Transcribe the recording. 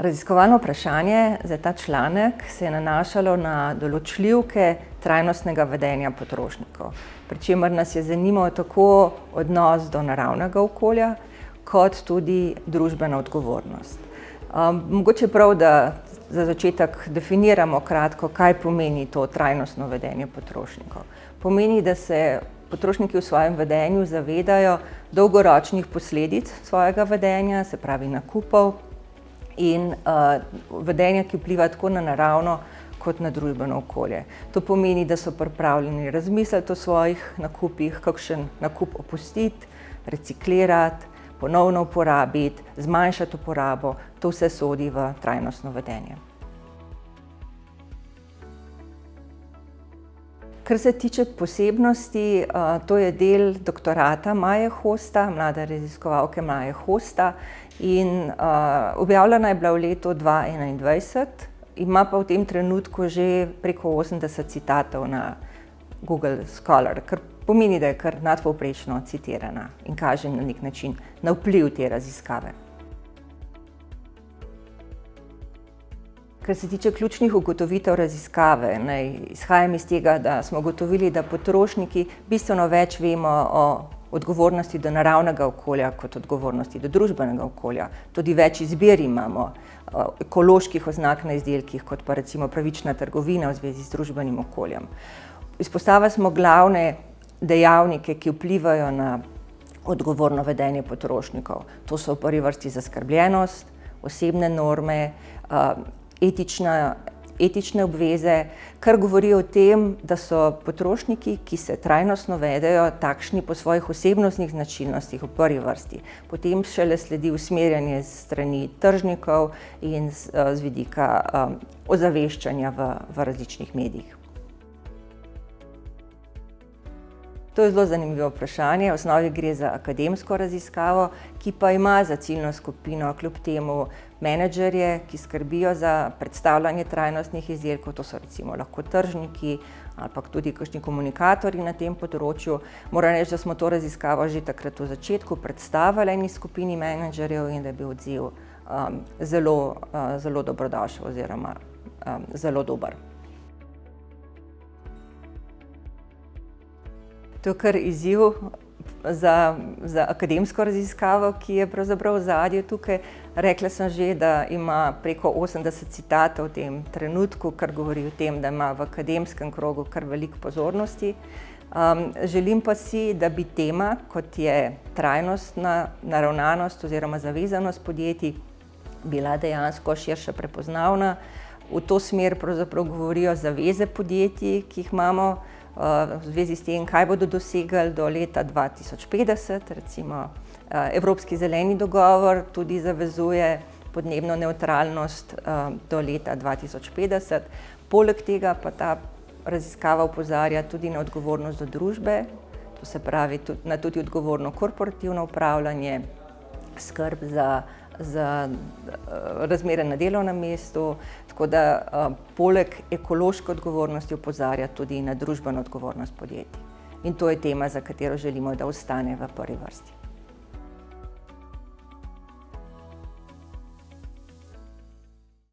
Raziskovalno vprašanje za ta članek se je nanašalo na določljivke trajnostnega vedenja potrošnikov, pri čemer nas je zanimal tako odnos do naravnega okolja, kot tudi družbena odgovornost. Mogoče prav, da za začetek definiramo kratko, kaj pomeni to trajnostno vedenje potrošnikov. Pomeni, da se potrošniki v svojem vedenju zavedajo dolgoročnih posledic svojega vedenja, se pravi nakupov, in vedenja, ki vpliva tako na naravno kot na družbeno okolje. To pomeni, da so pripravljeni razmisliti o svojih nakupih, kakšen nakup opustiti, reciklirati, ponovno uporabiti, zmanjšati uporabo, to vse sodi v trajnostno vedenje. Kar se tiče posebnosti, to je del doktorata Maje Hosta, mlade raziskovalke Maje Hosta, in objavljena je bila v letu 2021, ima pa v tem trenutku že preko 80 citatov na Google Scholar, kar pomeni, da je kar nadpovprečno citirana in kaže na nek način na vpliv te raziskave. Kar se tiče ključnih ugotovitev raziskave, naj izhajam iz tega, da smo ugotovili, da potrošniki bistveno več vemo o odgovornosti do naravnega okolja kot odgovornosti do družbenega okolja. Tudi več izbir imamo ekoloških oznak na izdelkih, kot pa recimo pravična trgovina v zvezi z družbenim okoljem. Izpostavili smo glavne dejavnike, ki vplivajo na odgovorno vedenje potrošnikov. To so v prvi vrsti zaskrbljenost, osebne norme, etične obveze, kar govori o tem, da so potrošniki, ki se trajnostno vedejo, takšni po svojih osebnostnih značilnostih v prvi vrsti. Potem šele sledi usmerjanje s strani tržnikov in z vidika ozaveščanja v različnih medijih. To je zelo zanimivo vprašanje. V osnovi gre za akademsko raziskavo, ki pa ima za ciljno skupino kljub temu menedžerje, ki skrbijo za predstavljanje trajnostnih izdelkov, to so recimo lahko tržniki ali pa tudi kakšni komunikatorji na tem področju. Moram reči, da smo to raziskavo že takrat v začetku predstavili eni skupini menedžerjev in da je bil odziv zelo dobrodošel oziroma zelo dober. To je kar izziv za akademsko raziskavo, ki je pravzaprav v ozadju tukaj. Rekla sem že, da ima preko 80 citatov v tem trenutku, kar govori o tem, da ima v akademskem krogu kar veliko pozornosti. Želim pa si, da bi tema, kot je trajnostna naravnanost oziroma zavezanost podjetij, bila dejansko širše prepoznavna. V to smer pravzaprav govorijo zaveze podjetij, ki jih imamo, v zvezi s tem, kaj bodo dosegli do leta 2050, recimo Evropski zeleni dogovor tudi zavezuje podnebno nevtralnost do leta 2050. Poleg tega pa ta raziskava opozarja tudi na odgovornost do družbe, to se pravi na tudi odgovorno korporativno upravljanje, skrb za razmere na delovnem mestu, tako da poleg ekološke odgovornosti opozarja tudi na družbeno odgovornost podjetij. In to je tema, za katero želimo, da ostane v prvi vrsti.